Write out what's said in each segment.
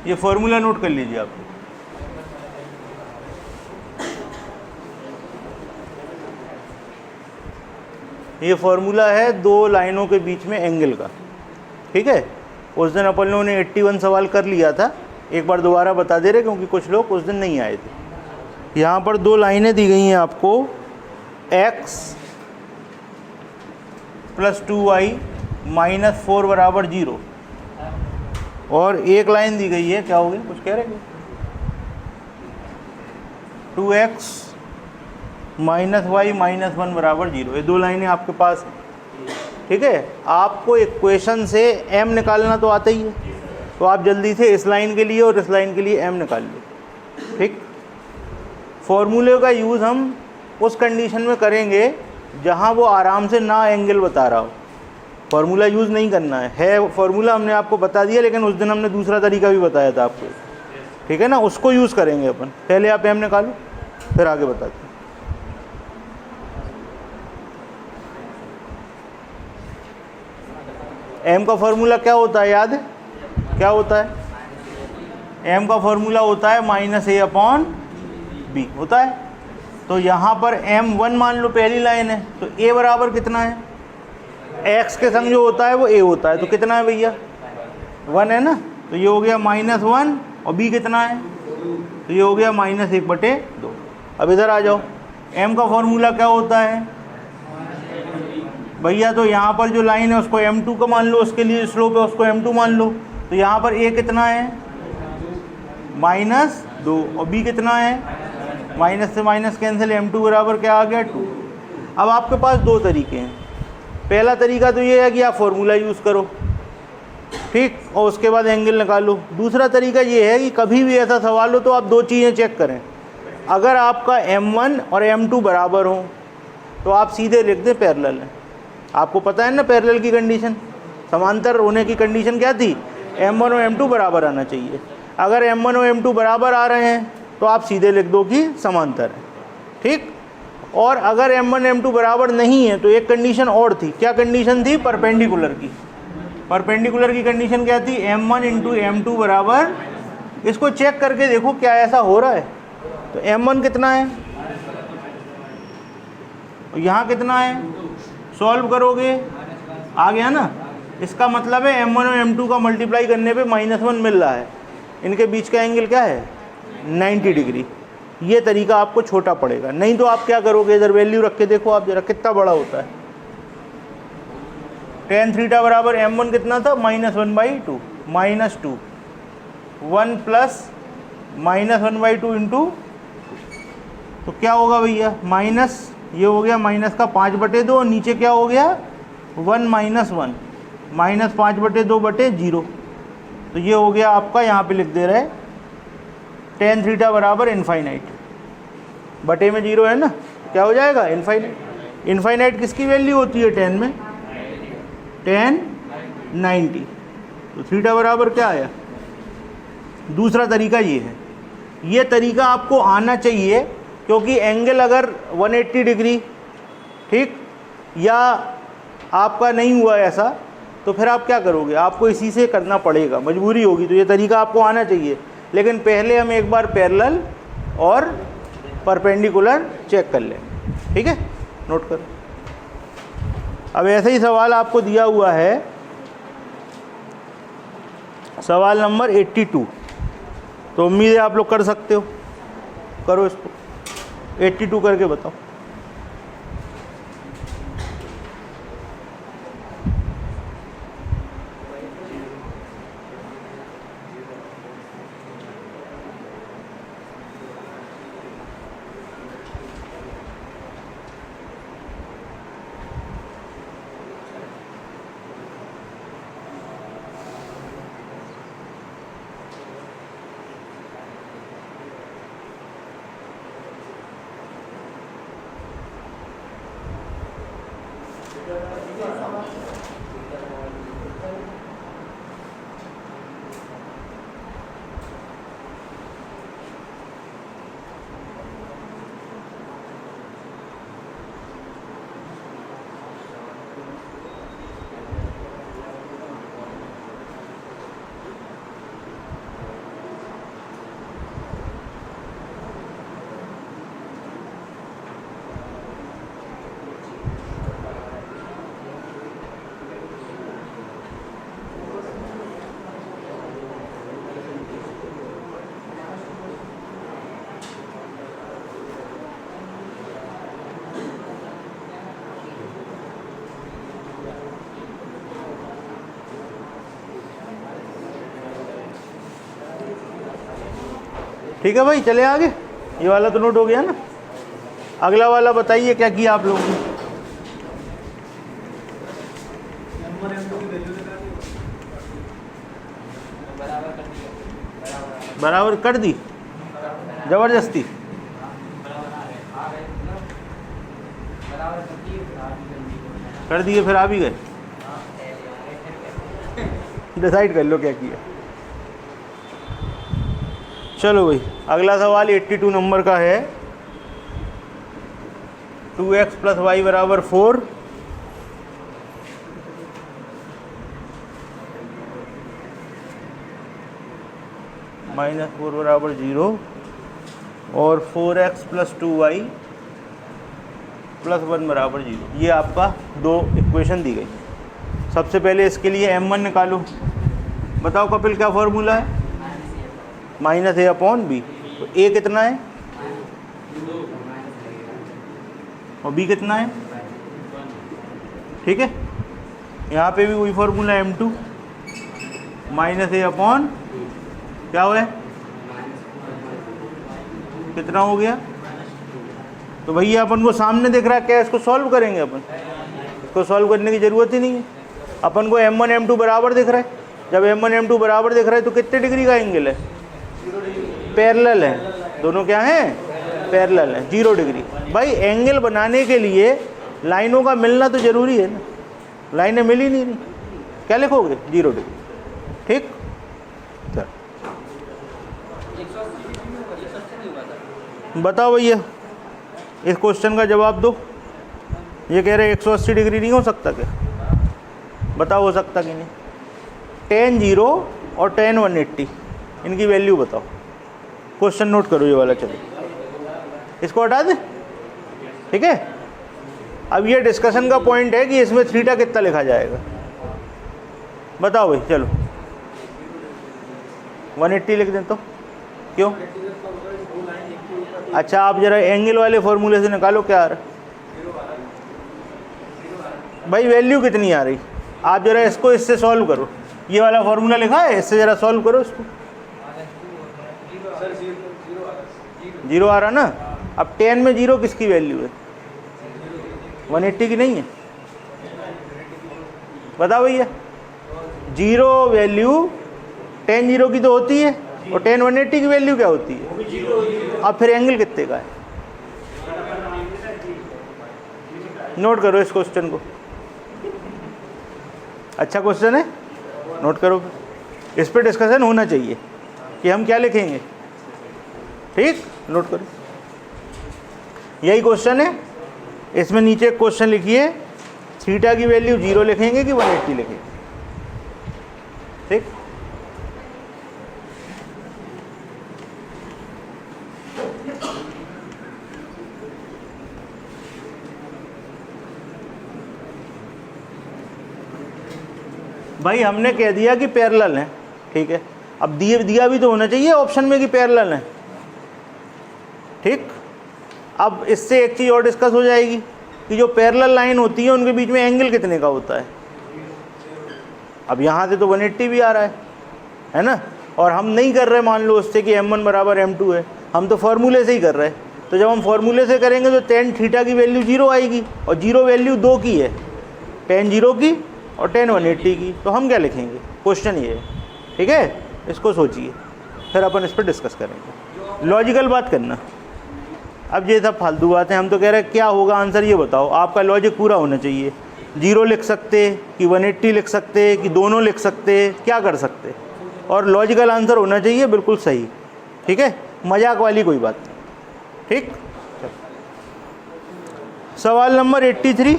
ये formula note कर लीजिए आप। ये फॉर्मूला है दो लाइनों के बीच में एंगल का, ठीक है। उस दिन अपन लोगों ने 81 सवाल कर लिया था, एक बार दोबारा बता दे रहे क्योंकि कुछ लोग उस दिन नहीं आए थे। यहाँ पर दो लाइनें दी गई हैं आपको, x + 2y - 4 = 0, और एक लाइन दी गई है, क्या हो गया, कुछ कह रहे हैं, 2x - y - 1 = 0। ये दो लाइनें आपके पास हैं, ठीक है। आपको इक्वेशन से m निकालना तो आता ही है, तो आप जल्दी से इस लाइन के लिए और इस लाइन के लिए m निकाल लो, ठीक। फॉर्मूले का यूज़ हम उस कंडीशन में करेंगे जहां वो आराम से ना एंगल बता रहा हो, फार्मूला यूज़ नहीं करना है फार्मूला हमने आपको बता दिया, लेकिन उस दिन हमने दूसरा तरीका भी बताया था आपको, ठीक है ना, उसको यूज़ करेंगे अपन। पहले आप m निकालो, फिर आगे बताते हैं। m का फार्मूला क्या होता है, याद है क्या होता है? m का फार्मूला होता है -a/b होता है। तो यहाँ पर m1 मान लो, पहली लाइन है, तो a बराबर कितना है, x के संग जो होता है वो a होता है, तो कितना है भैया, 1 है ना, तो ये हो गया -1, और b कितना है, तो ये हो गया -1/2। अब इधर आ जाओ, m का फार्मूला क्या होता है भैया, तो यहाँ पर जो लाइन है उसको m2 का मान लो, उसके लिए स्लोप है उसको m2 मान लो, तो यहाँ पर a कितना है, -2, और b कितना है, माइनस से माइनस कैंसिल, m2 बराबर क्या आ गया, 2। अब आपके पास दो तरीके हैं, पहला तरीका तो ये है कि आप फॉर्मूला यूज़ करो, ठीक, और उसके बाद एंगल निकालो। दूसरा तरीका ये है कि कभी भी ऐसा सवाल हो तो आप दो चीज़ें चेक करें, अगर आपका m1 और m2 बराबर हो तो आप सीधे लिख दें पैरेलल है। आपको पता है ना पैरेलल की कंडीशन, समांतर होने की कंडीशन क्या थी, m1 और m2 बराबर आना चाहिए। अगर m1 और m2 बराबर आ रहे हैं तो आप सीधे लिख दो कि समांतर है, ठीक। और अगर m1 m2 बराबर नहीं है तो एक कंडीशन और थी, क्या कंडीशन थी, परपेंडिकुलर की। परपेंडिकुलर की कंडीशन क्या थी, m1 × m2 बराबर, इसको चेक करके देखो क्या ऐसा हो रहा है। तो m1 कितना है, यहाँ कितना है, सॉल्व करोगे, आ गया ना। इसका मतलब है m1 और m2 का मल्टीप्लाई करने पे -1 मिल रहा है, इनके बीच का एंगल क्या है, 90 डिग्री। ये तरीका आपको छोटा पड़ेगा, नहीं तो आप क्या करोगे, इधर वैल्यू रख के देखो आप जरा कितना बड़ा होता है। tan थीटा बराबर m1 कितना था, -1/2, -2, 1 + -1/2 इंटू, तो क्या होगा भैया, माइनस, ये हो गया माइनस का 5/2, और नीचे क्या हो गया, 1 - 1, -5/2/0। तो ये हो गया आपका, यहाँ पे लिख दे रहे tan थीटा बराबर इनफाइनाइट, बटे में 0 है ना, क्या हो जाएगा, इनफाइनाइट। इनफाइनाइट किसकी वैल्यू होती है tan में, tan 90, तो थीटा बराबर क्या आया। दूसरा तरीका ये है, ये तरीका आपको आना चाहिए, क्योंकि एंगल अगर 180 डिग्री, ठीक, या आपका नहीं हुआ ऐसा, तो फिर आप क्या करोगे, आपको इसी से करना पड़ेगा, मजबूरी होगी। तो ये तरीका आपको आना चाहिए, लेकिन पहले हम एक बार पैरेलल और परपेंडिकुलर चेक कर लें, ठीक है, नोट करो। अब ऐसे ही सवाल आपको दिया हुआ है, सवाल नंबर 82, तो उम्मीद है आप लोग कर सकते हो, करो इसको, 82 करके बताओ। ठीक है भाई, चले आगे। ये वाला तो नोट हो गया ना। अगला वाला बताइए क्या किया आप लोगों ने। बराबर कर दी जबरदस्ती। कर दिए फिर आ भी गए। डिसाइड कर लो क्या किया। चलो भाई, अगला सवाल 82 नंबर का है। 2x + y = 4, -4 = 0 और 4x + 2y + 1 = 0। ये आपका दो इक्वेशन दी गई। सबसे पहले इसके लिए m1 निकालो। बताओ कपिल क्या फॉर्मूला है? -a/b। तो a कितना है और b कितना है? ठीक है, यहाँ पे भी वही फॉर्मूला m2 -a/ क्या हुआ है, कितना हो गया? तो भैया अपन को सामने दिख रहा है क्या, इसको सॉल्व करेंगे अपन। इसको सॉल्व करने की ज़रूरत ही नहीं है, अपन को m1 m2 बराबर दिख रहा है। जब m1 m2 बराबर दिख रहा है तो कितने डिग्री का एंगल है? पैरेलल है, दोनों क्या हैं? पैरेलल है, 0 डिग्री। भाई एंगल बनाने के लिए लाइनों का मिलना तो ज़रूरी है ना, लाइनें मिल ही नहीं रही, क्या लिखोगे? 0 डिग्री। ठीक, बताओ भैया इस क्वेश्चन का जवाब दो। ये कह रहे 180 डिग्री नहीं हो सकता क्या? बताओ हो सकता कि नहीं? tan 0 और tan 180 इनकी वैल्यू बताओ। क्वेश्चन नोट करो ये वाला, चलो इसको हटा दें। ठीक है, अब ये डिस्कशन का पॉइंट है कि इसमें थीटा कितना लिखा जाएगा। बताओ भाई, चलो 180 लिख दें तो क्यों? अच्छा, आप जरा एंगल वाले फॉर्मूले से निकालो क्या आ रहा भाई, वैल्यू कितनी आ रही। आप जरा इसको इससे सॉल्व करो, ये वाला फॉर्मूला लिखा है, इससे जरा सॉल्व करो इसको। 0 आ रहा ना। अब tan में 0 किसकी वैल्यू है? 180 की नहीं है? बताओ भैया, 0 वैल्यू tan 0 की तो होती है और tan 180 की वैल्यू क्या होती है? अब फिर एंगल कितने का है? नोट करो इस क्वेश्चन को, अच्छा क्वेश्चन है, नोट करो। इस पर डिस्कशन होना चाहिए कि हम क्या लिखेंगे। ठीक, नोट करो, यही क्वेश्चन है। इसमें नीचे एक क्वेश्चन लिखिए, थीटा की वैल्यू 0 लिखेंगे कि 180 लिखेंगे। ठीक, भाई हमने कह दिया कि पैरेलल है। ठीक है, अब दिया भी तो होना चाहिए ऑप्शन में कि पैरेलल है। ठीक, अब इससे एक चीज़ और डिस्कस हो जाएगी कि जो पैरेलल लाइन होती है उनके बीच में एंगल कितने का होता है। अब यहाँ से तो 180 भी आ रहा है ना, और हम नहीं कर रहे मान लो उससे कि m1 = m2 है, हम तो फार्मूले से ही कर रहे हैं। तो जब हम फार्मूले से करेंगे तो tan थीटा की वैल्यू 0 आएगी, और 0 वैल्यू 2 की है, tan 0 की और tan 180 की। तो हम क्या लिखेंगे, क्वेश्चन ये है। ठीक है, इसको सोचिए, फिर अपन इस पर डिस्कस करेंगे। लॉजिकल बात करना, अब ये सब फालतू बात है। हम तो कह रहे हैं क्या होगा आंसर, ये बताओ। आपका लॉजिक पूरा होना चाहिए। 0 लिख सकते कि 180 लिख सकते कि दोनों लिख सकते, क्या कर सकते, और लॉजिकल आंसर होना चाहिए बिल्कुल सही। ठीक है, मजाक वाली कोई बात नहीं। ठीक, सवाल नंबर 83।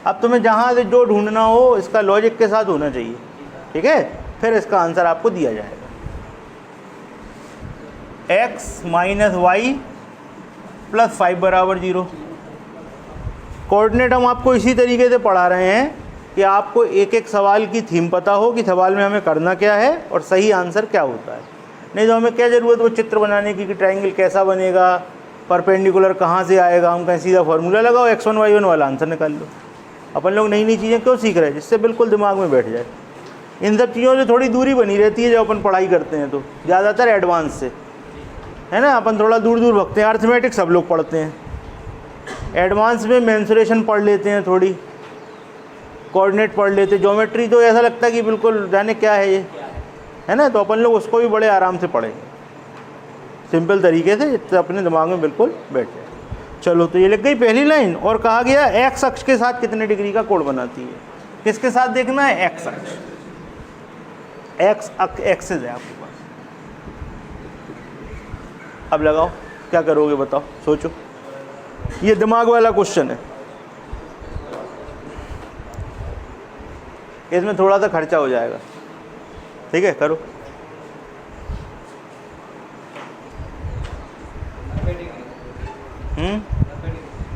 अब तुम्हें जहाँ से जो ढूंढना हो इसका लॉजिक के साथ होना चाहिए। ठीक है, फिर इसका आंसर आपको दिया जाएगा। x - y + 5 = 0। कोऑर्डिनेट हम आपको इसी तरीके से पढ़ा रहे हैं कि आपको एक एक सवाल की थीम पता हो कि सवाल में हमें करना क्या है और सही आंसर क्या होता है। नहीं तो हमें क्या ज़रूरत वो चित्र बनाने की कि ट्रायंगल कैसा बनेगा, परपेंडिकुलर कहाँ से आएगा। हम कहीं सीधा फार्मूला लगाओ, x1 y1 वाला आंसर निकाल लो। अपन लोग नई नई चीज़ें क्यों सीख रहे हैं, जिससे बिल्कुल दिमाग में बैठ जाए। इन सब चीज़ों से थोड़ी दूरी बनी रहती है जब अपन पढ़ाई करते हैं, तो ज़्यादातर एडवांस से, है ना, अपन थोड़ा दूर दूर भगते हैं। अर्थमेटिक सब लोग पढ़ते हैं, एडवांस में मेंसुरेशन पढ़ लेते हैं, थोड़ी कोऑर्डिनेट पढ़ लेते हैं, ज्योमेट्री तो ऐसा लगता है कि बिल्कुल जाने क्या है ये, है ना, तो अपन लोग उसको भी बड़े आराम से पढ़ें, सिंपल तरीके से, जिससे अपने दिमाग में बिल्कुल बैठ जाए। चलो, तो ये लग गई पहली लाइन। और कहा गया एक्स अक्ष के साथ कितने डिग्री का कोण बनाती है। किसके साथ देखना है? एक्स अक्ष। एक्स एक्सिस है आपके पास। अब लगाओ, क्या करोगे बताओ, सोचो, ये दिमाग वाला क्वेश्चन है, इसमें थोड़ा सा खर्चा हो जाएगा, ठीक है, करो।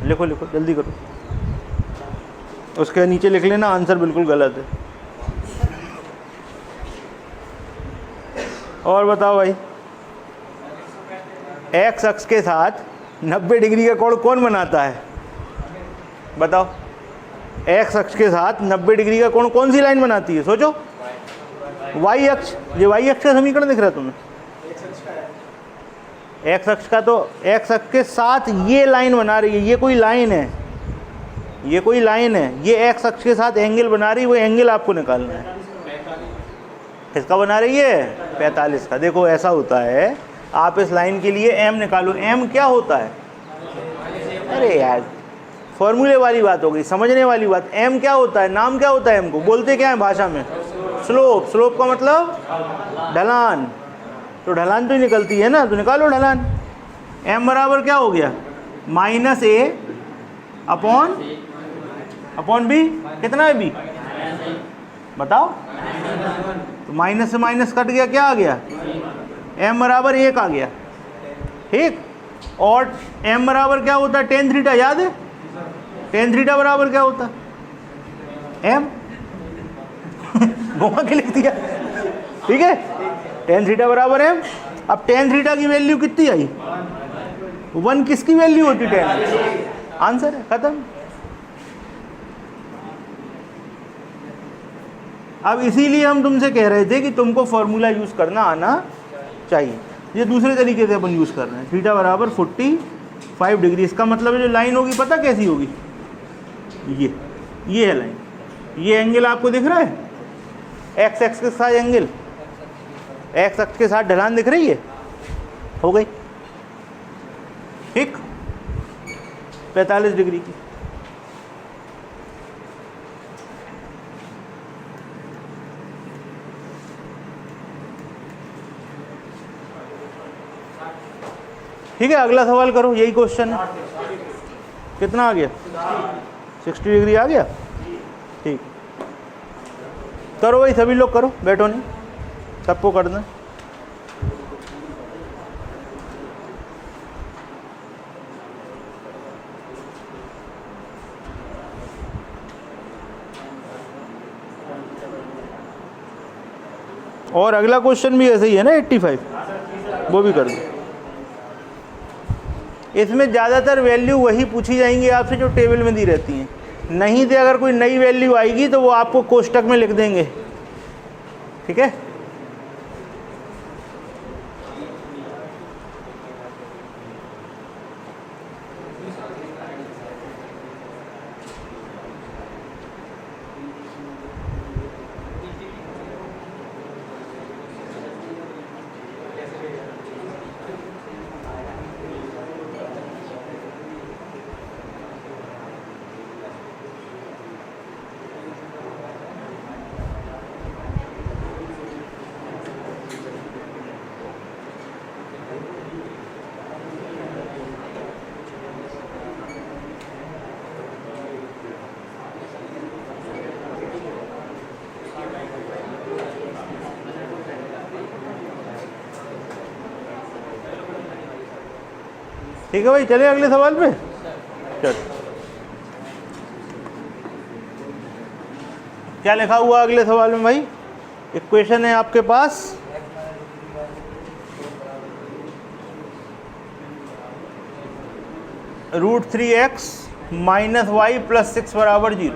लिखो लिखो, जल्दी करो, उसके नीचे लिख लेना आंसर बिल्कुल गलत है। और बताओ भाई, एक्स अक्ष के साथ 90 डिग्री का कोण कौन बनाता है? बताओ, एक्स अक्ष के साथ 90 डिग्री का कोण कौन सी लाइन बनाती है? सोचो। वाई अक्ष, ये वाई अक्ष का समीकरण दिख रहा है तुम्हें? एक्स अक्ष का, तो एक्स अक्ष के साथ ये लाइन बना रही है, ये कोई लाइन है, ये कोई लाइन है, ये एक्स अक्ष के साथ एंगल बना रही है, वो एंगल आपको निकालना है। किसका बना रही है? 45 का। देखो ऐसा होता है, आप इस लाइन के लिए एम निकालो। एम क्या होता है? अरे यार, फॉर्मूले वाली बात हो गई, समझने वाली बात। एम क्या होता है? नाम क्या होता है एम को? बोलते क्या है भाषा में? स्लोप। स्लोप का मतलब ढलान, तो ढलान तो ही निकलती है ना, तो निकालो ढलान। एम बराबर क्या हो गया? -a upon B. कितना है बी? बताओ। तो माइनस से माइनस कट गया, क्या आ गया? एम बराबर 1 आ गया, ठीक। और एम बराबर क्या होता है? टेन थीटा, याद है? टेन थीटा बराबर क्या होता है? एम घुमा के लिख दिया, ठीक है। टेन थीटा बराबर एम। अब टेन थीटा की वैल्यू कितनी आई? 1 किसकी वैल्यू होती? 10। आंसर है, खत्म। अब इसीलिए हम तुमसे कह रहे थे कि तुमको फॉर्मूला यूज़ करना आना चाहिए। ये दूसरे तरीके से अपन यूज़ कर रहे हैं। थीटा बराबर 45 डिग्री। इसका मतलब है जो लाइन होगी, पता कैसी होगी? ये है लाइन। ये एंगल आपको दिख रहा है? एक्स एक्स के साथ एंगल, एक्स अक्ष के साथ ढलान दिख रही है? हो गई, ठीक, 45 डिग्री की। ठीक है, अगला सवाल करो, यही क्वेश्चन है। कितना आ गया? 60 डिग्री आ गया, ठीक। करो भाई, सभी लोग करो, बैठो नहीं, सबको करना। और अगला क्वेश्चन भी ऐसे ही है ना, 85, वो भी कर दो। इसमें ज़्यादातर वैल्यू वही पूछी जाएंगी आपसे जो टेबल में दी रहती हैं। नहीं तो अगर कोई नई वैल्यू आएगी तो वो आपको कोष्टक में लिख देंगे, ठीक है। ठीक है भाई, चले अगले सवाल पे। चल, क्या लिखा हुआ अगले सवाल में भाई? इक्वेशन है आपके पास, √3x - y + 6 = 0।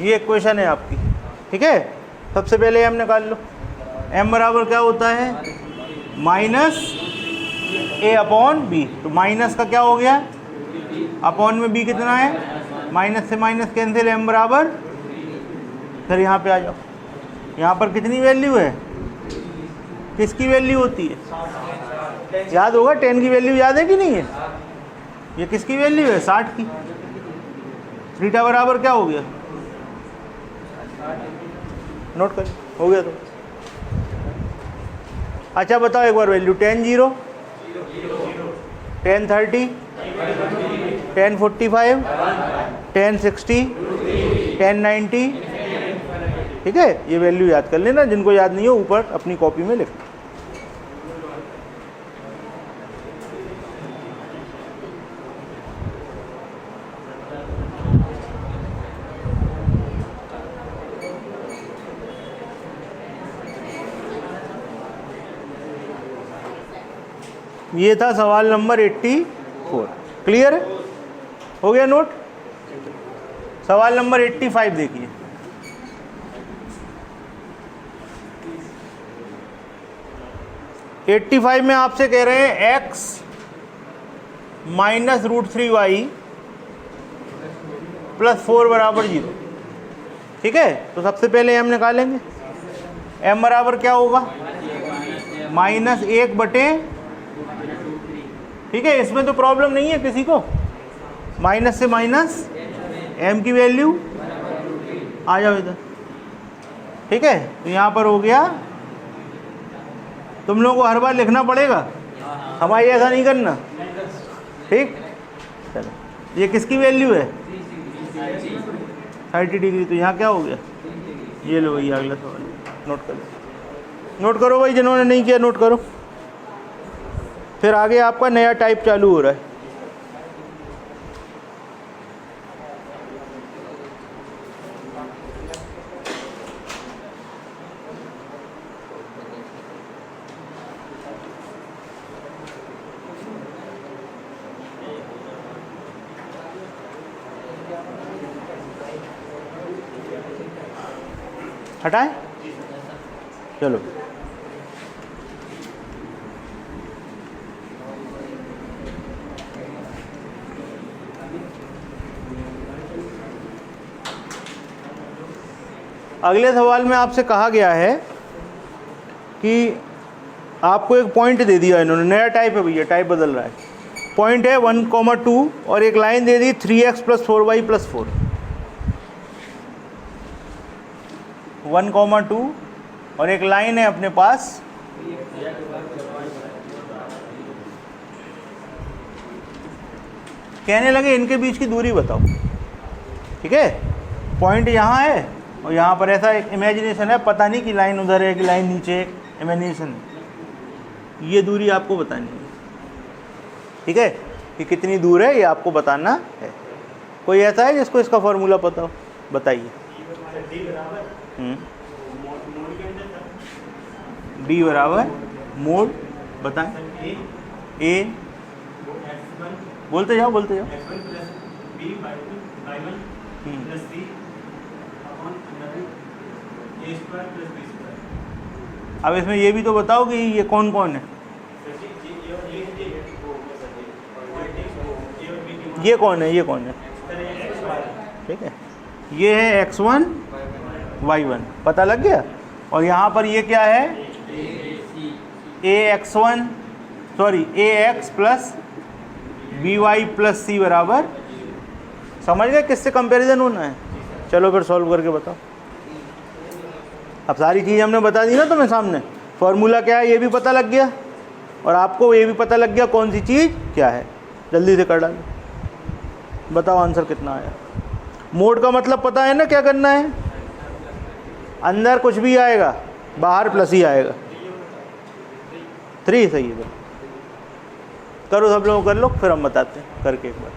ये इक्वेशन है आपकी, ठीक है। सबसे पहले m निकाल लो। m बराबर क्या होता है, माइनस a अपॉन b। तो माइनस का क्या हो गया, अपॉन में b कितना है, माइनस से माइनस कैंसिल, m बराबर। फिर यहाँ पे आ जाओ, यहाँ पर कितनी वैल्यू है, किसकी वैल्यू होती है, याद होगा 10 की वैल्यू याद है कि नहीं है, ये किसकी वैल्यू है, 60 की। थीटा बराबर क्या हो गया, नोट कर, हो गया। तो अच्छा बताओ एक बार वैल्यू, 10 0, 10 30, 10 45, 10 60, 10 90। ठीक है, ये वैल्यू याद कर लेना, जिनको याद नहीं हो ऊपर अपनी कॉपी में लिख लो। ये था सवाल नंबर 84। क्लियर है, हो गया नोट। सवाल नंबर 85 देखिए। एट्टी 85 में आपसे कह रहे हैं x माइनस √3y प्लस 4 बराबर 0। ठीक है, तो सबसे पहले m निकालेंगे। m बराबर क्या होगा, -1/। ठीक है, इसमें तो प्रॉब्लम नहीं है किसी को, माइनस से माइनस m की वैल्यू आ जाओ इधर। ठीक है, तो यहाँ पर हो गया। तुम लोगों को हर बार लिखना पड़ेगा, हमारी ऐसा नहीं करना। ठीक, चलो ये किसकी वैल्यू है, 30 डिग्री। तो यहाँ क्या हो गया, ये लो भैया अगला सवाल, नोट करो, नोट करो भाई, जिन्होंने नहीं किया नोट करो। फिर आगे आपका नया टाइप चालू हो रहा है। हटाएं, चलो। अगले सवाल में आपसे कहा गया है कि आपको एक पॉइंट दे दिया इन्होंने, नया टाइप है भैया, टाइप बदल रहा है। पॉइंट है 1,2 और एक लाइन दे दी 3x + 4y + 4। 1,2 और एक लाइन है अपने पास, कहने लगे इनके बीच की दूरी बताओ। ठीक है, पॉइंट यहाँ है और यहाँ पर ऐसा एक इमेजिनेशन है, पता नहीं कि लाइन उधर है कि लाइन नीचे है, इमेजिनेशन। ये दूरी आपको बतानी है। ठीक है, कि कितनी दूर है ये आपको बताना है। कोई ऐसा है जिसको इसका फॉर्मूला पता हो, बताइए। D बराबर मोड, बताएं। A, बोलते जाओ बोलते जाओ। अब इसमें ये भी तो बताओ कि ये कौन कौन है, ये कौन है, ये कौन है। ठीक है, ये है x1 y1, पता लग गया। और यहाँ पर ये क्या है, ax + by + c बराबर, समझ गए किससे कंपैरिजन होना है। चलो फिर सॉल्व करके बताओ। अब सारी चीज़ हमने बता दी ना तुम्हें सामने, फॉर्मूला क्या है ये भी पता लग गया और आपको ये भी पता लग गया कौन सी चीज़ क्या है। जल्दी से कर डालो, बताओ आंसर कितना आया। मोड का मतलब पता है ना क्या करना है, अंदर कुछ भी आएगा बाहर प्लस ही आएगा। 3 सही है। करो सब लोग कर लो, फिर हम बताते हैं करके एक बार।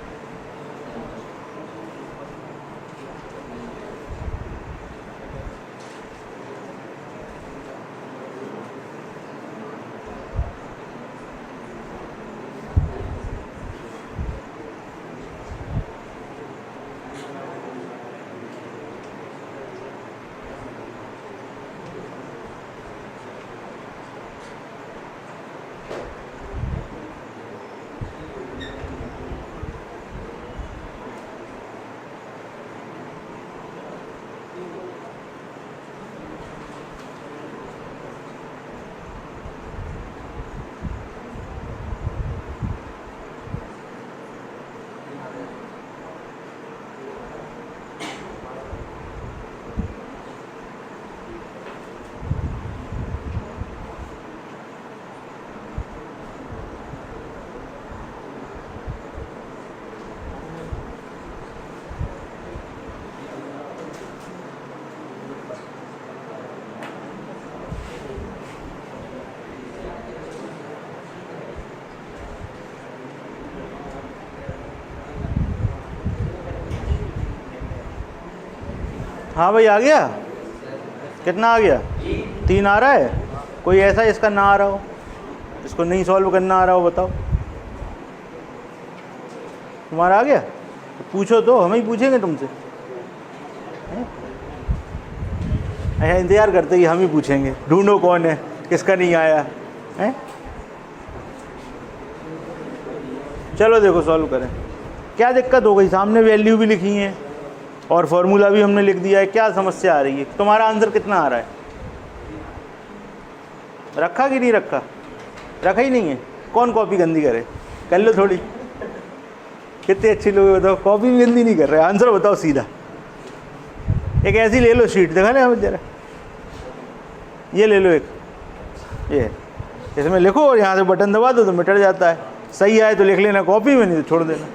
हाँ भाई आ गया, कितना आ गया? 3 आ रहा है। कोई ऐसा इसका ना आ रहा हो, इसको नहीं सॉल्व करना आ रहा हो, बताओ। तुम्हारा आ गया तो पूछो, तो हम ही पूछेंगे तुमसे। अच्छा इंतज़ार करते ही हम ही पूछेंगे, ढूंढो कौन है किसका नहीं आया है। चलो देखो सॉल्व करें। क्या दिक्कत हो गई? सामने वैल्यू भी लिखी है और फॉर्मूला भी हमने लिख दिया है। क्या समस्या आ रही है? तुम्हारा आंसर कितना आ रहा है? रखा कि नहीं रखा? रखा ही नहीं है। कौन कॉपी गंदी करे? कर लो थोड़ी। कितने अच्छे लोग बताओ, कॉपी भी गंदी नहीं कर रहे, आंसर बताओ सीधा। एक ऐसी ले लो शीट, देखा ना हमें जरा, ये ले लो एक, ये इसमें लिखो और यहाँ से बटन दबा दो तो मिट जाता है। सही आए तो लिख लेना कॉपी में, नहीं तो छोड़ देना।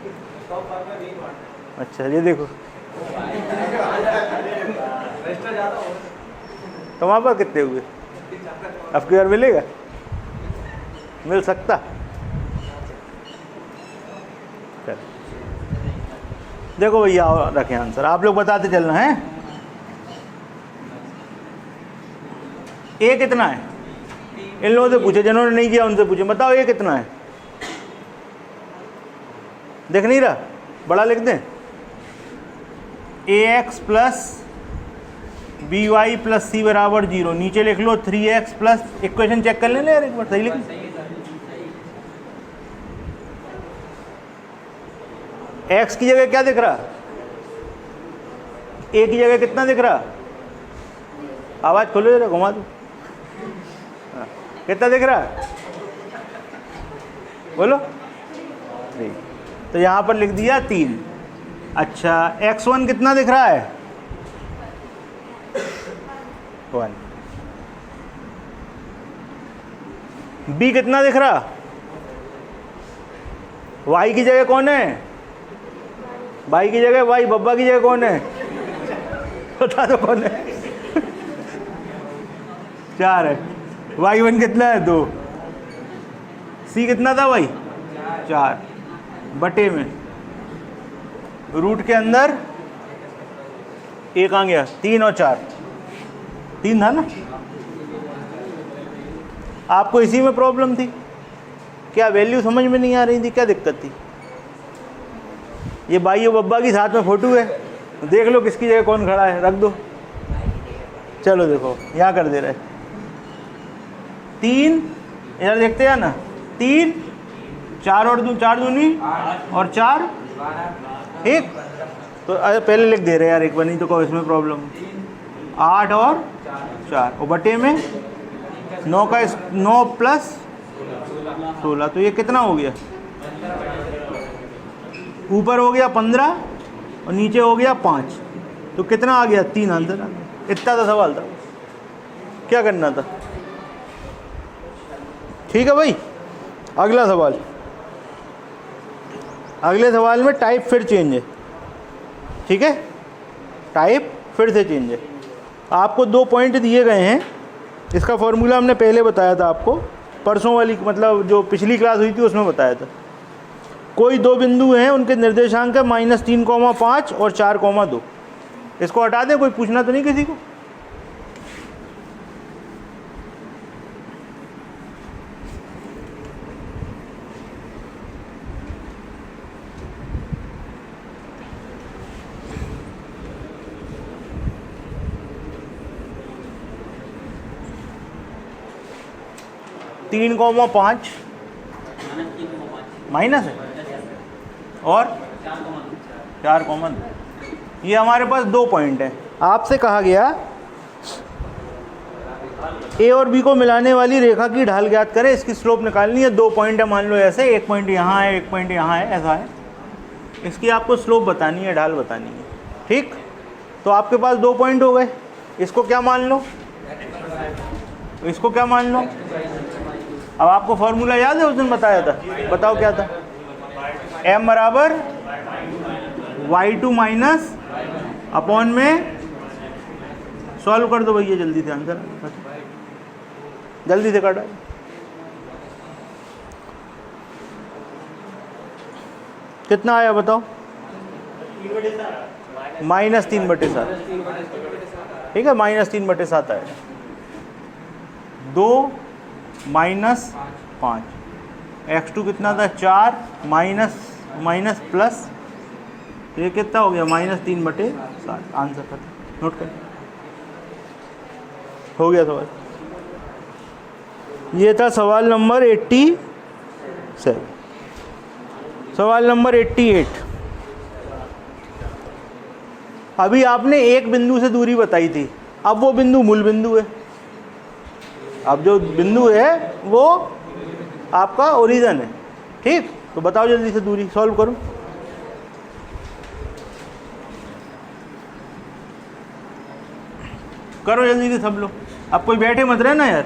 अच्छा ये देखो, तुम्हारे पास कितने हुए? अब की बार मिलेगा? मिल सकता? चल देखो भैया, रखें आंसर, आप लोग बताते चलना है। ए कितना है? इन लोगों से पूछे जिन्होंने नहीं किया, उनसे पूछे, बताओ ए कितना है? देख नहीं रहा? बड़ा लिख दें, ax plus b y plus c बराबर 0। नीचे लिख लो 3x प्लस, इक्वेशन चेक कर लेना यार एक बार, सही लिख। x की जगह क्या दिख रहा? a की जगह कितना दिख रहा? आवाज खोलो जरा, घुमा दो। कितना दिख रहा? बोलो। 3। तो यहाँ पर लिख दिया 3। अच्छा x1 कितना दिख रहा है? 1। b कितना दिख रहा? y की जगह कौन है? y की जगह y, बब्बा की जगह कौन है? बता दो कौन है? 4 है। y1 कितना है? 2। c कितना था भाई? 4 बटे में रूट के अंदर एक आ गया, 3 और 4, 3 था ना। आपको इसी में प्रॉब्लम थी क्या? वैल्यू समझ में नहीं आ रही थी? क्या दिक्कत थी? ये भाई और बब्बा की साथ में फोटो है, देख लो किसकी जगह कौन खड़ा है, रख दो। चलो देखो यहाँ कर दे रहे 3, इधर देखते हैं ना, 3 4 और 2, 4 दूनी और 4 1। तो अरे पहले लिख दे रहे यार एक बार, नहीं तो कहो इसमें प्रॉब्लम। 8 और 4 और बटे में 9 का 9 प्लस 16, तो ये कितना हो गया? ऊपर हो गया 15 और नीचे हो गया 5, तो कितना आ गया? 3 आंसर आ गया। इतना सा सवाल था, क्या करना था? ठीक है भाई। अगला सवाल, अगले सवाल में टाइप फिर चेंज है, ठीक है? टाइप फिर से चेंज है। आपको 2 पॉइंट दिए गए हैं, इसका फॉर्मूला हमने पहले बताया था आपको, परसों वाली मतलब जो पिछली क्लास हुई थी उसमें बताया था। कोई 2 बिंदु हैं, उनके निर्देशांक है -3,5 और 4,2। इसको हटा दें, कोई पूछना तो नहीं किसी को? तीन 3,5 माइनस है और 4,2। ये हमारे पास 2 पॉइंट है। आपसे कहा गया ए और बी को मिलाने वाली रेखा की ढाल ज्ञात करें, इसकी स्लोप निकालनी है। 2 पॉइंट है, मान लो ऐसे, एक पॉइंट यहाँ है, एक पॉइंट यहाँ है, ऐसा है। इसकी आपको स्लोप बतानी है, ढाल बतानी है, ठीक? तो आपके पास 2 पॉइंट हो गए। इसको क्या मान लो? इसको क्या मान लो? अब आपको फॉर्मूला याद है, उस दिन बताया था, बताओ क्या था? m बराबर y2 माइनस अपॉन में, सॉल्व कर दो भैया जल्दी से, आंसर जल्दी से काटा। कितना आया बताओ? -3/7, ठीक है, -3/7 आएगा। 2 - 5, x2 कितना था 4 माइनस प्लस, ये कितना हो गया -3/7। आंसर खत्म, नोट कर, हो गया सवाल। ये था सवाल नंबर 87। सवाल नंबर 88। अभी आपने एक बिंदु से दूरी बताई थी, अब वो बिंदु मूल बिंदु है। अब जो बिंदु है वो आपका ओरिजिन है, ठीक। तो बताओ जल्दी से दूरी, सॉल्व करो। करो जल्दी से सब लोग, अब कोई बैठे मत रहना यार।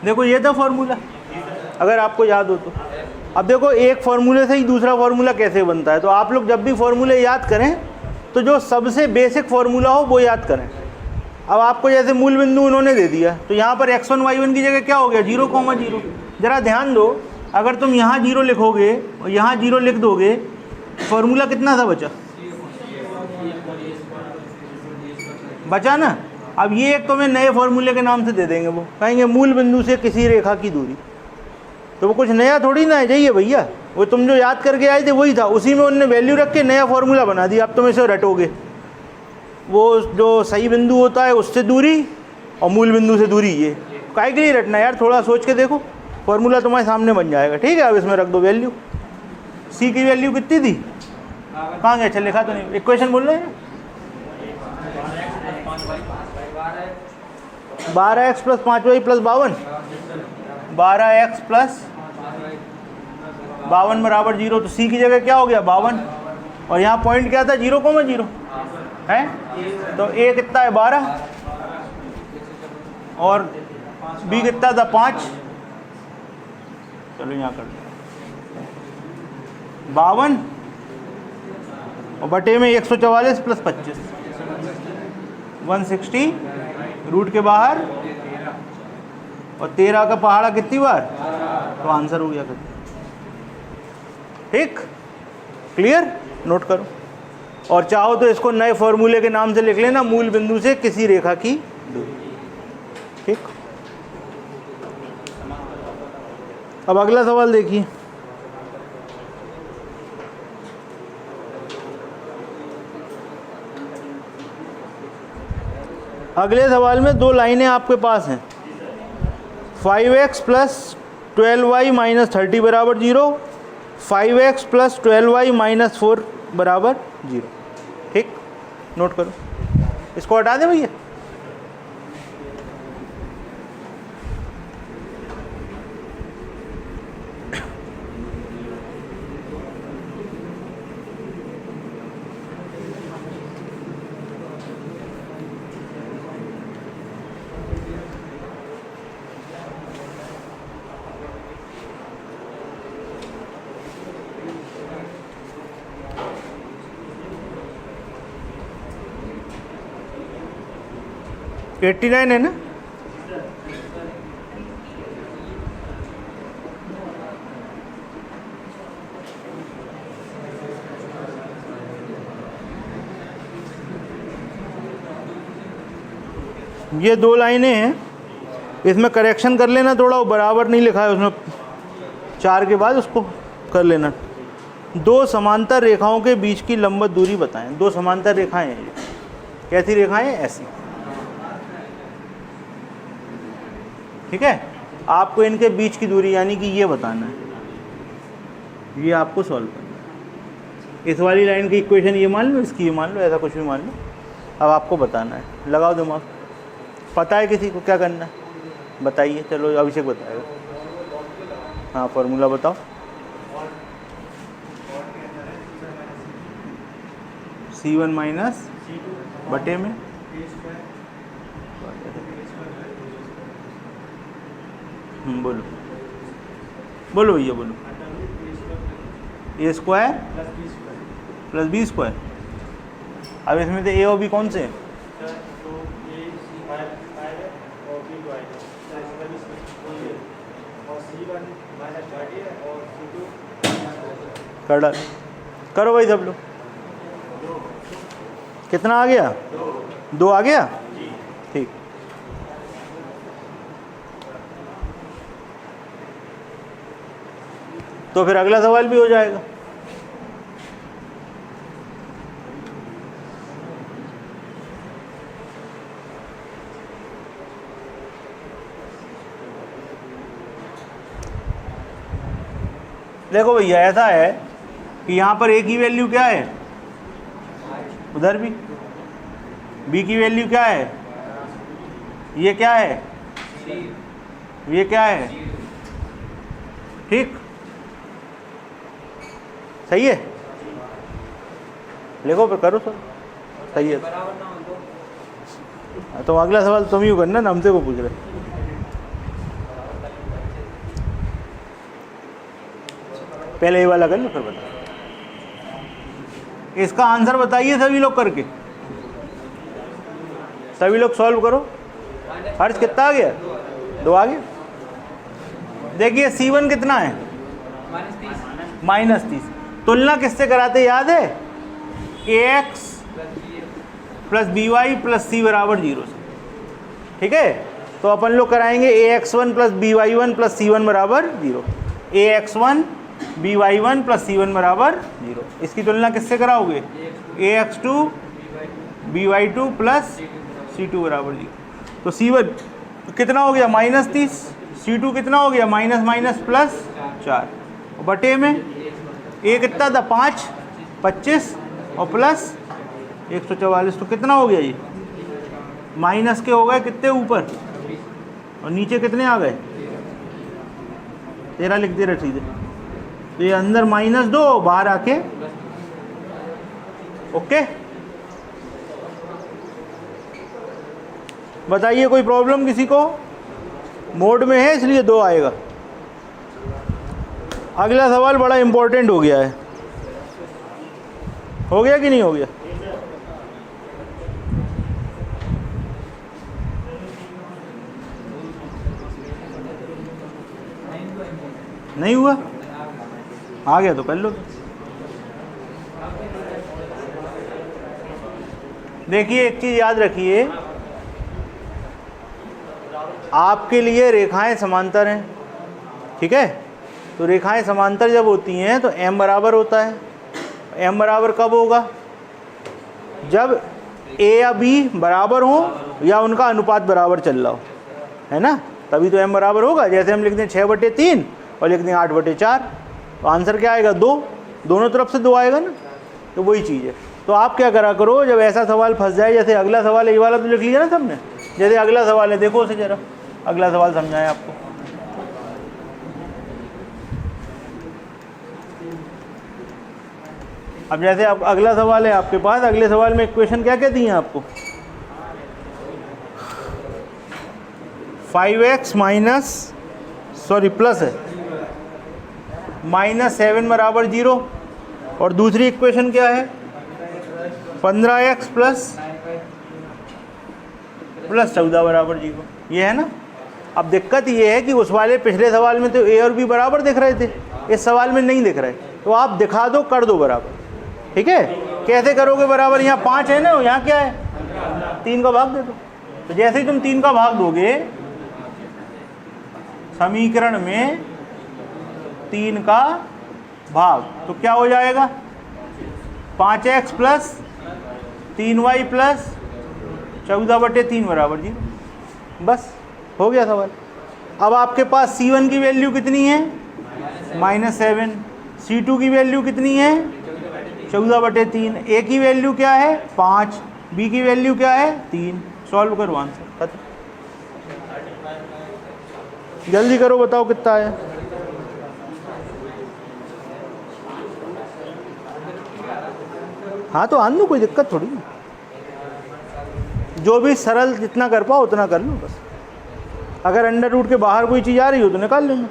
देखो ये था फॉर्मूला, अगर आपको याद हो तो। अब देखो एक फार्मूले से ही दूसरा फार्मूला कैसे बनता है, तो आप लोग जब भी फार्मूले याद करें तो जो सबसे बेसिक फार्मूला हो वो याद करें। अब आपको जैसे मूल बिंदु उन्होंने दे दिया, तो यहाँ पर x1 y1 की जगह क्या हो गया 0,0। ज़रा ध्यान दो, अगर तुम यहाँ 0 लिखोगे और यहाँ 0 लिख दोगे, फार्मूला कितना था बचा ना। अब ये एक तुम्हें नए फार्मूले के नाम से दे देंगे, वो कहेंगे मूल बिंदु से किसी रेखा की दूरी। तो वो कुछ नया थोड़ी ना है जाइए भैया, वो तुम जो याद करके आए थे वही था, उसी में उन्होंने वैल्यू रख के नया फार्मूला बना दिया। अब तुम इसे रटोगे, वो जो सही बिंदु होता है उससे दूरी और मूल बिंदु से दूरी, ये काहे के लिए रटना यार, थोड़ा सोच के देखो, फार्मूला तुम्हारे सामने बन जाएगा। ठीक है, अब इसमें रख दो वैल्यू। सी की वैल्यू कितनी थी, कहाँ गया, अच्छा लिखा तो नहीं, इक्वेशन बोल रहे हैं 12x + 5y + 52, 12x + 52 = 0। तो सी की जगह क्या हो गया 52, और यहाँ पॉइंट क्या था 0,0 है, तो ए कितना है 12 और बी कितना था 5। चलो यहाँ कर 52 और बटे में 144 + 25, 160 रूट के बाहर और 13 का पहाड़ा कितनी बार, तो आंसर हो गया कितना। ठीक, क्लियर, नोट करो। और चाहो तो इसको नए फॉर्मूले के नाम से लिख लेना, मूल बिंदु से किसी रेखा की दूरी। ठीक, अब अगला सवाल देखिए। अगले सवाल में दो लाइनें आपके पास हैं, 5x + 12y - 30 = 0, 5x + 12y - 4 = 0। ठीक, नोट करो, इसको हटा दें भैया। तो 89 है ना, ये दो लाइनें हैं, इसमें करेक्शन कर लेना थोड़ा, वो बराबर नहीं लिखा है उसमें 4 के बाद, उसको कर लेना। दो समांतर रेखाओं के बीच की लंबवत दूरी बताएं। दो समांतर रेखाएं हैं, कैसी रेखाएं, ऐसी। ठीक है, आपको इनके बीच की दूरी यानी कि ये बताना है, ये आपको सॉल्व करना है। इस वाली लाइन की इक्वेशन ये मान लो, इसकी ये मान लो, ऐसा कुछ भी मान लो। अब आपको बताना है, लगाओ दिमाग। पता है किसी को क्या करना है, बताइए। चलो अभिषेक बताएगा। हाँ, फॉर्मूला बताओ। C1 माइनस बटे में बोलो बोलो भैया बोलो, ए स्क्वायर प्लस बी स्क्वायर। अब इसमें तो ए और बी कौन से हैं? कर डाल, करो भाई सब लोग। कितना आ गया? 2 आ गया, ठीक। तो फिर अगला सवाल भी हो जाएगा। देखो भैया ऐसा है कि यहाँ पर ए की वैल्यू क्या है, उधर भी बी की वैल्यू क्या है, ये क्या है, ये क्या है, ठीक सही है। लिखो पे करो सर, सही है। तो अगला सवाल तुम ही करना ना, हमसे को पूछ रहे। पहले ये वाला कर लो फिर बता। इसका आंसर बताइए सभी लोग करके, सभी लोग सॉल्व करो। हर्ष कितना आ गया? 2 आ गया। देखिए C1 कितना है, -30। तुलना किससे कराते याद है? ax plus by plus c बराबर 0 से, ठीक है। तो अपन लोग कराएंगे ax1 plus by1 plus c1 बराबर 0, ax1 by1 प्लस c1 बराबर 0। इसकी तुलना किससे कराओगे? ax2 by2 प्लस c2 बराबर 0। तो c1 कितना हो गया? -30। c2 कितना हो गया? माइनस माइनस प्लस 4 बटे में ए कितना था? 5, 25 और प्लस 144। तो कितना हो गया? ये माइनस के हो गए कितने ऊपर और नीचे कितने आ गए? 13 लिख दे रहे सीधे। तो ये अंदर -2 बाहर आके ओके। बताइए कोई प्रॉब्लम किसी को? मोड में है इसलिए 2 आएगा। अगला सवाल बड़ा इंपॉर्टेंट हो गया है, हो गया कि नहीं हो गया? नहीं हुआ? आ गया तो कर लो। देखिए एक चीज याद रखिए, आपके लिए रेखाएं समांतर हैं, ठीक है। तो रेखाएं समांतर जब होती हैं तो m बराबर होता है। m बराबर कब होगा? जब a या b बराबर हो या उनका अनुपात बराबर चल रहा हो, है ना, तभी तो m बराबर होगा। जैसे हम लिख दें 6/3 और लिख दें 8/4, तो आंसर क्या आएगा? 2। दोनों तरफ से 2 आएगा ना, तो वही चीज़ है। तो आप क्या करा करो, जब ऐसा सवाल फंस जाए, जैसे अगला सवाल है, ये वाला तो लिख लिया ना सबने। जैसे अगला सवाल है, देखो उसे जरा, अगला सवाल समझाएं आपको। अब जैसे अब अगला सवाल है आपके पास, अगले सवाल में इक्वेशन क्या कहती हैं आपको? 5x प्लस है -7 बराबर 0। और दूसरी इक्वेशन क्या है? 15x प्लस 14 बराबर 0। ये है ना। अब दिक्कत ये है कि उस वाले पिछले सवाल में तो a और b बराबर दिख रहे थे, इस सवाल में नहीं दिख रहे। तो आप दिखा दो, कर दो बराबर, ठीक है। कैसे करोगे बराबर? यहाँ 5 है ना, यहाँ क्या है? 3 का भाग दे दो। तो जैसे ही तुम 3 का भाग दोगे, समीकरण में 3 का भाग, तो क्या हो जाएगा? 5x प्लस 3y प्लस 14/3 बराबर 0। बस हो गया सवाल। अब आपके पास C1 की वैल्यू कितनी है? -7। C2 की वैल्यू कितनी है? 14/3। ए की वैल्यू क्या है? 5। बी की वैल्यू क्या है? 3। सॉल्व करो, आंसर खत्म। जल्दी करो, बताओ कितना है। हाँ तो आन दो, कोई दिक्कत थोड़ी है। जो भी सरल जितना कर पाओ उतना कर लो बस। अगर अंडर रूट के बाहर कोई चीज़ आ रही हो तो निकाल लेना।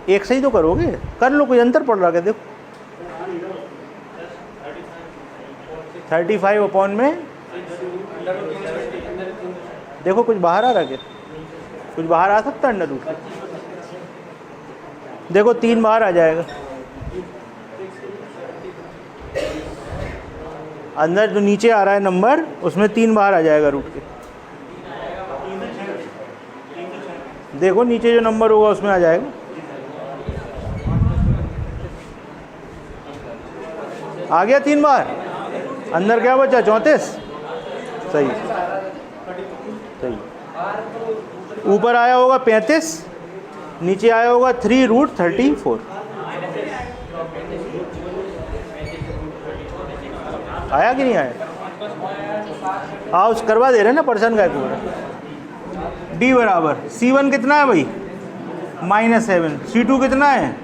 एक से ही तो करोगे, कर लो, कोई अंतर पड़ रहा है देखो। 35 अपॉन में देखो कुछ बाहर आ रहा है क्या? कुछ बाहर आ सकता है अंडर रूट के? देखो 3 बाहर आ जाएगा। अंदर जो नीचे आ रहा है नंबर उसमें 3 बाहर आ जाएगा रूट के। देखो नीचे जो नंबर होगा उसमें आ जाएगा। आ गया 3 बार। अंदर क्या बचा? 34। सही सही। ऊपर आया होगा 35, नीचे आया होगा 3√34। आया कि नहीं आया? उस करवा दे रहे हैं ना पर्सन का पूरा। डी बराबर C1 कितना है भाई? -7। C2 कितना है?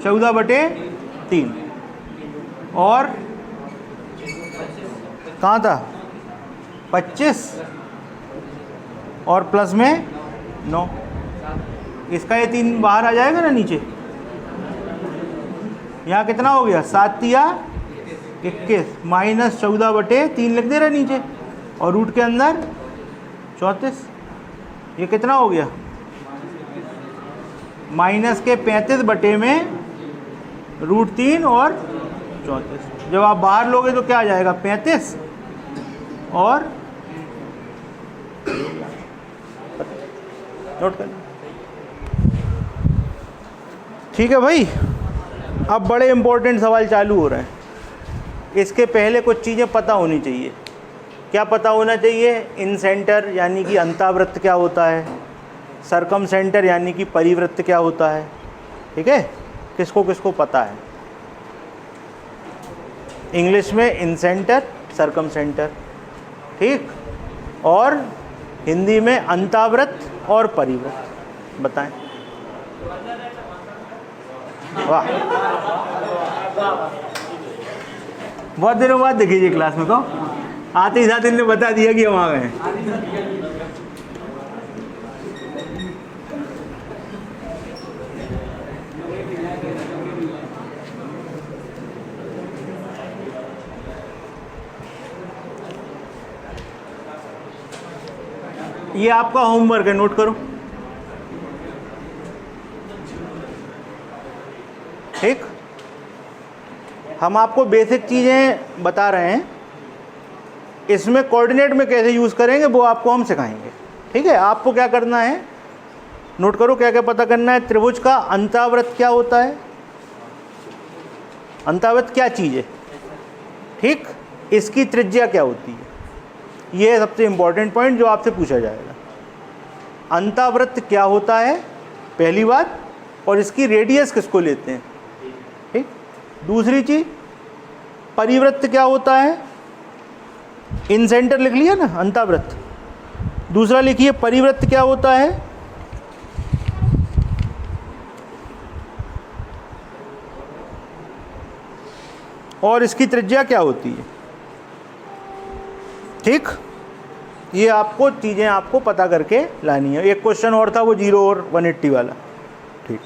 14/3। और कहाँ था? 25 और प्लस में 9। इसका ये 3 बाहर आ जाएगा ना नीचे। यहाँ कितना हो गया? 7 या 21 -14/3 लिख दे रहा है नीचे, और रूट के अंदर 34। ये कितना हो गया? -35 में √3 और 34। जब आप बाहर लोगे तो क्या आ जाएगा? 35 और नोट करना। ठीक है भाई। अब बड़े इंपॉर्टेंट सवाल चालू हो रहे हैं। इसके पहले कुछ चीज़ें पता होनी चाहिए। क्या पता होना चाहिए? इन सेंटर यानी कि अंतावृत्त क्या होता है, सरकम सेंटर यानी कि परिवृत्त क्या होता है। ठीक है, किसको किसको पता है? इंग्लिश में इन सेंटर, सरकम सेंटर, ठीक, और हिंदी में अंतावृत्त और परिवृत्त। बताएं। वाह, बहुत दिनों बाद देखी जी क्लास में। कहो आते ही साथ इनने बता दिया कि हम आ गए हैं। ये आपका होमवर्क है, नोट करो। ठीक, हम आपको बेसिक चीज़ें बता रहे हैं। इसमें कोऑर्डिनेट में कैसे यूज़ करेंगे वो आपको हम सिखाएंगे। ठीक है, आपको क्या करना है, नोट करो क्या क्या पता करना है। त्रिभुज का अंतावृत्त क्या होता है? अंतावृत्त क्या चीज़ है? ठीक, इसकी त्रिज्या क्या होती है? ये है सबसे इम्पोर्टेंट पॉइंट जो आपसे पूछा जाएगा। अंतावृत्त क्या होता है पहली बात, और इसकी रेडियस किसको लेते हैं। ठीक, दूसरी चीज परिवृत्त क्या होता है। इन सेंटर लिख लिया ना अंतावृत्त। दूसरा लिखिए परिवृत्त क्या होता है। और इसकी त्रिज्या क्या होती है। ठीक, ये आपको चीज़ें आपको पता करके लानी है। एक क्वेश्चन और था वो 0 और 180 वाला। ठीक,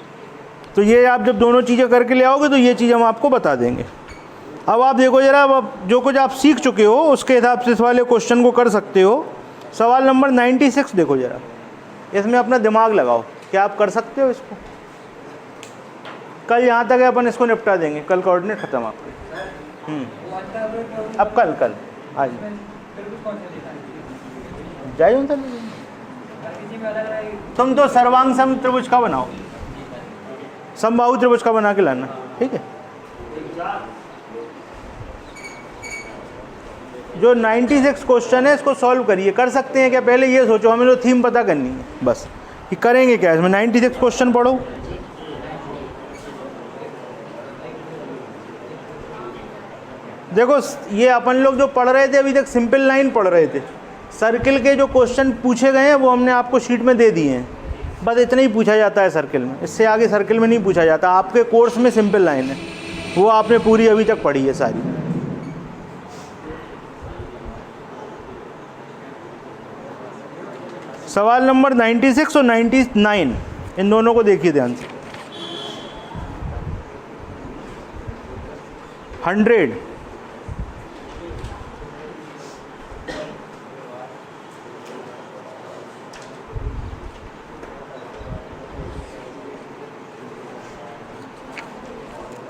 तो ये आप जब दोनों चीज़ें करके ले आओगे तो ये चीज़ हम आपको बता देंगे। अब आप देखो जरा, अब जो कुछ आप सीख चुके हो उसके हिसाब से इस वाले क्वेश्चन को कर सकते हो। सवाल नंबर 96 देखो जरा, इसमें अपना दिमाग लगाओ, क्या आप कर सकते हो इसको। कल यहाँ तक है, अपन इसको निपटा देंगे। कल कोऑर्डिनेट खत्म आपके। अब कल आज जाइए। तुम तो सर्वांग सम त्रिभुज का बनाओ, समबाहु त्रिभुज का बना के लाना। ठीक है, जो 96 क्वेश्चन है इसको सॉल्व करिए। कर सकते हैं क्या? पहले ये सोचो, हमें तो थीम पता करनी है बस, कि करेंगे क्या इसमें। 96 क्वेश्चन पढ़ो। देखो ये अपन लोग जो पढ़ रहे थे अभी तक सिंपल लाइन पढ़ रहे थे। सर्किल के जो क्वेश्चन पूछे गए हैं वो हमने आपको शीट में दे दिए हैं। बस इतना ही पूछा जाता है सर्किल में, इससे आगे सर्किल में नहीं पूछा जाता। आपके कोर्स में सिंपल लाइन है, वो आपने पूरी अभी तक पढ़ी है सारी। सवाल नंबर 96 और 99, इन दोनों को देखिए ध्यान से। 100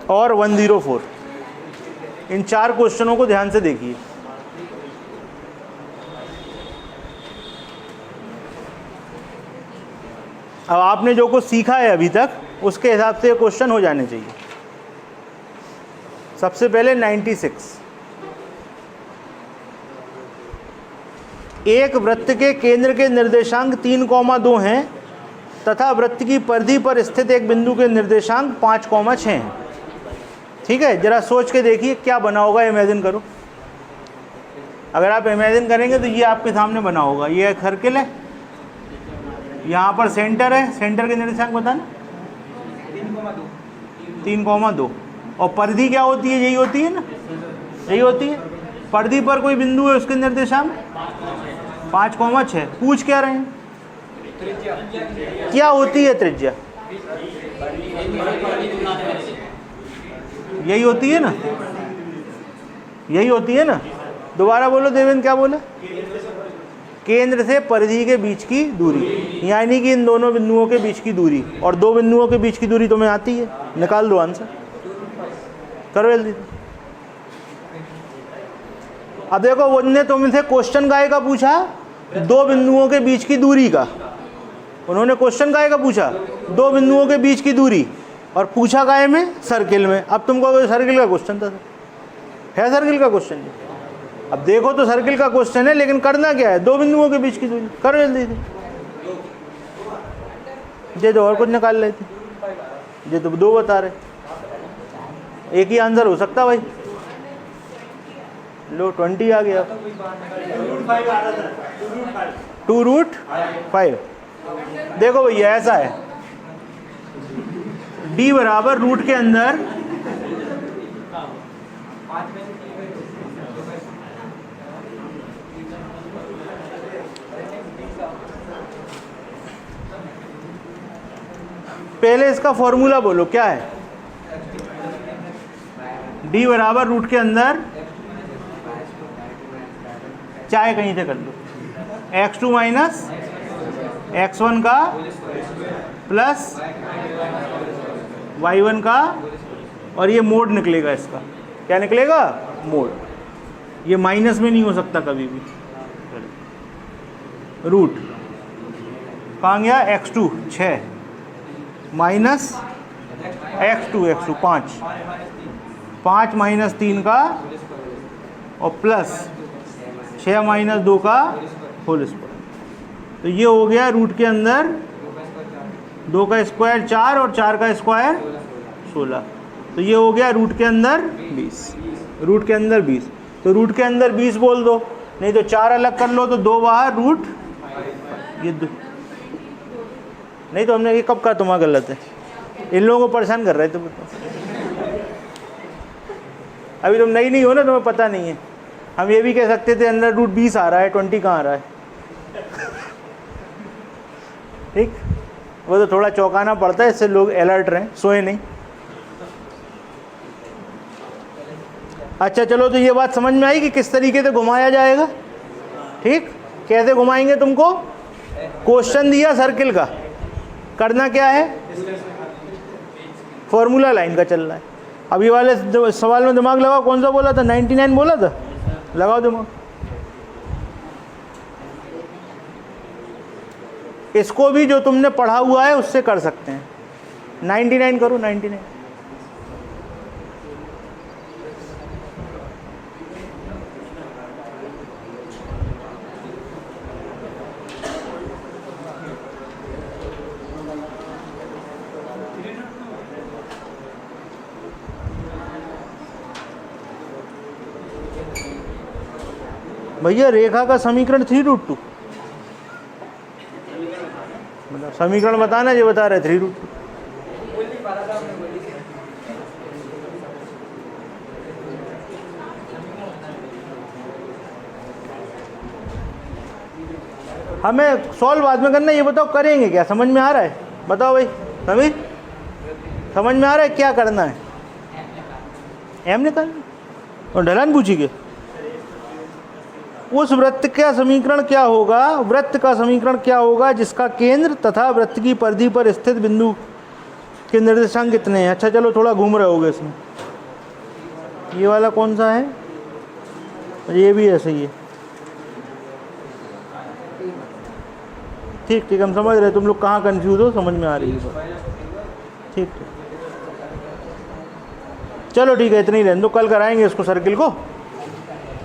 और 104, इन 4 क्वेश्चनों को ध्यान से देखिए। अब आपने जो कुछ सीखा है अभी तक उसके हिसाब से क्वेश्चन हो जाने चाहिए। सबसे पहले 96, एक वृत्त के केंद्र के निर्देशांक 3,2 हैं तथा वृत्त की परिधि पर स्थित एक बिंदु के निर्देशांक 5,6 हैं। ठीक है, जरा सोच के देखिए क्या बना होगा, इमेजिन करो। अगर आप इमेजिन करेंगे तो ये आपके सामने बना होगा। ये एक सर्किल है, यहाँ पर सेंटर है, सेंटर के निर्देशांक बताना 3,2, और परिधि क्या होती है, यही होती है ना, यही होती है। परिधि पर कोई बिंदु है, उसके निर्देशांक 5,6। पूछ क्या रहे हैं, क्या होती है त्रिज्या, यही होती है ना, यही होती है ना। दोबारा बोलो देवेंद्र, क्या बोला? केंद्र से परिधि के बीच की दूरी, यानी कि इन दोनों बिंदुओं के बीच की दूरी, और 2 बिंदुओं के बीच की दूरी तुम्हें आती है, निकाल दो आंसर, करो जल्दी। अब देखो, उन्होंने तुमसे क्वेश्चन काहे का पूछा, 2 बिंदुओं के बीच की दूरी का। उन्होंने क्वेश्चन काहे का पूछा, 2 बिंदुओं के बीच की दूरी, और पूछा काहे में, सर्किल में। अब तुमको सर्किल का क्वेश्चन था, है सर्किल का क्वेश्चन। अब देखो तो सर्किल का क्वेश्चन है, लेकिन करना क्या है, 2 बिंदुओं के बीच की दूरी। करो जल्दी से, ये तो और कुछ निकाल लेते, ये तो 2 बता रहे, एक ही आंसर हो सकता भाई। लो 20 आ गया, 2√5। देखो भैया ऐसा है, d बराबर रूट के अंदर पहले इसका फॉर्मूला बोलो क्या है। d बराबर रूट के अंदर, चाहे कहीं से कर लो, x2 माइनस x1 का प्लस y1 का, और ये मोड निकलेगा इसका, क्या निकलेगा, मोड। ये माइनस में नहीं हो सकता कभी भी। रूट कहाँ गया, x2 6 माइनस x2 5 माइनस 3 का, और प्लस 6 माइनस 2 का होल स्क्वायर। तो ये हो गया रूट के अंदर 2 का स्क्वायर 4 और 4 का स्क्वायर 16। तो ये हो गया रूट के अंदर 20, रूट के अंदर 20। तो रूट के अंदर 20 बोल दो, नहीं तो 4 अलग कर लो तो 2 बाहर, रूट ये 2। नहीं तो हमने ये कब कहा तुम्हारा गलत है, इन लोगों को परेशान कर रहे थे। अभी तुम नहीं हो ना, तुम्हें पता नहीं है। हम ये भी कह सकते थे अंदर रूट 20 आ रहा है, 20 कहाँ आ रहा है। ठीक, वो तो थोड़ा चौंकाना पड़ता है, इससे लोग अलर्ट रहें, सोए नहीं। अच्छा चलो, तो ये बात समझ में आई कि किस तरीके से घुमाया जाएगा। ठीक, कैसे घुमाएंगे, तुमको क्वेश्चन दिया सर्किल का, करना क्या है, फॉर्मूला लाइन का चल रहा है। अब ये वाले सवाल में दिमाग लगाओ, कौन सा बोला था, 99 बोला था, लगाओ दिमाग। इसको भी जो तुमने पढ़ा हुआ है उससे कर सकते हैं। 99 करो, 99। भैया रेखा का समीकरण 3√2 मतलब समीकरण बताना, जो बता रहे 3√2। हमें सॉल्व बाद में करना, ये बताओ करेंगे क्या, समझ में आ रहा है? बताओ भाई समीर, समझ में आ रहा है क्या करना है? एम निकालना और ढलान पूछिए। उस वृत्त का समीकरण क्या होगा, वृत्त का समीकरण क्या होगा जिसका केंद्र तथा वृत्त की परिधि पर स्थित बिंदु के निर्देशांक कितने हैं? अच्छा चलो थोड़ा घूम रहे होगे इसमें। ये वाला कौन सा है? ये भी ऐसे ही है। ठीक ठीक, हम समझ रहे, तुम लोग कहाँ कंफ्यूज हो, समझ में आ रही है बात। ठीक ठीक, चलो ठीक है, इतनी ही रहने दो, कल कराएंगे इसको सर्किल को।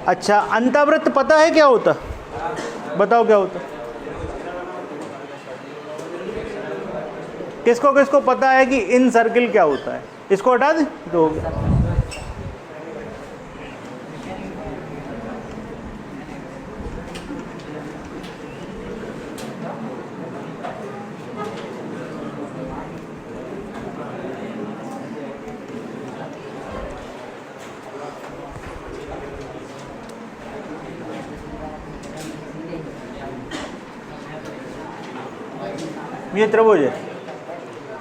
अच्छा, अंतःवृत्त पता है क्या होता? बताओ क्या होता? किसको किसको पता है कि इन सर्किल क्या होता है? इसको हटा दें तो हो गया। ये त्रिभुज है,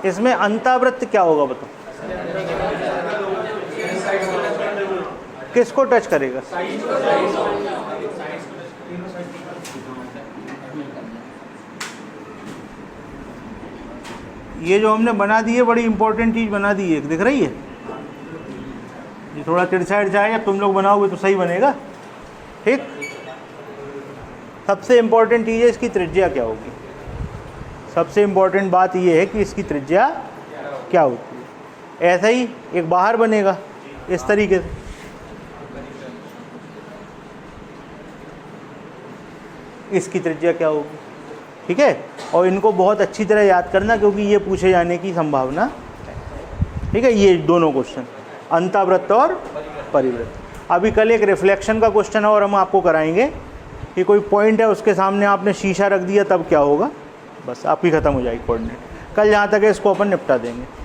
इसमें अंतःवृत्त क्या होगा बताओ? किसको टच करेगा? ये जो हमने बना दी है, बड़ी इंपॉर्टेंट चीज बना दी है, दिख रही है? ये थोड़ा तिरछा जाए, अब तुम लोग बनाओगे तो सही बनेगा। ठीक, सबसे इंपॉर्टेंट चीज है इसकी त्रिज्या क्या होगी। सबसे इम्पोर्टेंट बात यह है कि इसकी त्रिज्या क्या होती है। ऐसा ही एक बाहर बनेगा इस तरीके से, इसकी त्रिज्या क्या होगी। ठीक है, और इनको बहुत अच्छी तरह याद करना क्योंकि ये पूछे जाने की संभावना। ठीक है, ये दोनों क्वेश्चन, अंतःवृत्त और परिवृत्त। अभी कल एक रिफ्लेक्शन का क्वेश्चन है और हम आपको कराएंगे कि कोई पॉइंट है, उसके सामने आपने शीशा रख दिया तब क्या होगा, बस आपकी ख़त्म हो जाएगी कोऑर्डिनेट। कल जहाँ तक है इसको अपन निपटा देंगे।